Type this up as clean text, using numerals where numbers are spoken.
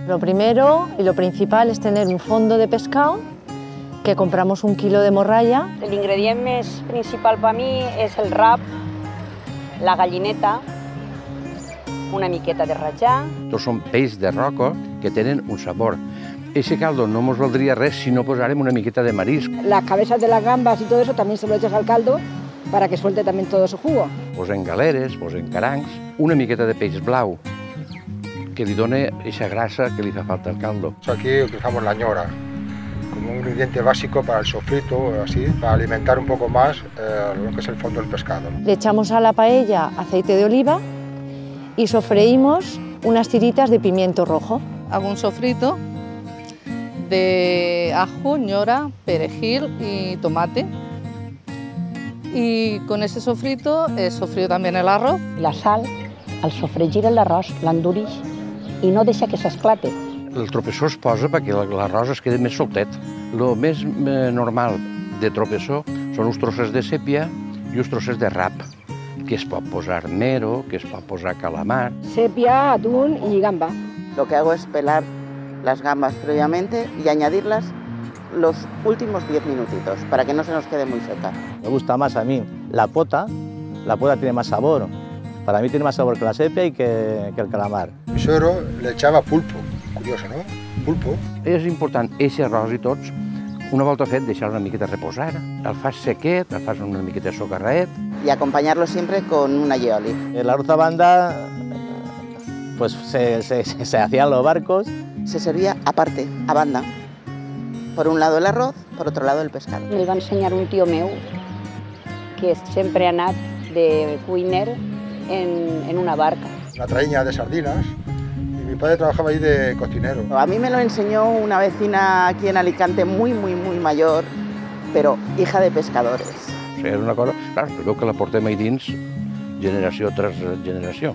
Lo primero y lo principal es tener un fondo de pescado, que compramos 1 quilo de morralla. L'ingredient més principal per mi és el rap, la gallineta, una miqueta de ratllà. Tots són peix de roca que tenen un sabor. Ese caldo no nos valdría res si no posárem una miqueta de marisc. Las cabezas de las gambas y todo eso también se lo echas al caldo para que suelte también todo su jugo. Posem galeres, posem carancs, una miqueta de peix blau, que li dona esa grasa que li fa falta al caldo. Aquí utilizamos la ñora como un ingrediente básico para el sofrito, así, para alimentar un poco más lo que es el fondo del pescado. Le echamos a la paella aceite de oliva y sofreímos unas tiritas de pimiento rojo. Hago un sofrito de ajo, ñora, perejil y tomate. Y con ese sofrito sofrío también el arroz. La sal, al sofregir l'arròs, l'endurix i no deixa que s'esclate. El tropessó es posa perquè l'arròs es queda més soltet. El més normal de tropessó són uns trossets de sèpia i uns trossets de rap, que es pot posar mero, que es pot posar calamar. Sepia, atún y gamba. Lo que hago es pelar las gambas previamente y añadirlas los últimos 10 minutitos para que no se nos quede muy seca. Me gusta más a mí la pota tiene más sabor. Para mí tiene más sabor que la sepia y que el calamar. Mi suegro le echaba pulpo, curioso, ¿no? Pulpo. És important, aquest arròs i tots, una volta fet, deixar una miqueta reposar. El fas sequet, el fas una miqueta socarraet. Y acompañarlo siempre con un aioli. El arroz a banda pues se hacía en los barcos. Se servía aparte, a banda. Por un lado el arroz, por otro lado el pescado. Li va ensenyar un tio meu que sempre ha anat de cuiner en una barca. Una traíña de sardinas y mi padre trabajaba ahí de cocinero. A mí me lo enseñó una vecina aquí en Alicante muy mayor, pero hija de pescadores. O sigui, és una cosa, clar, veu que la portem ahí dins generació tras generació.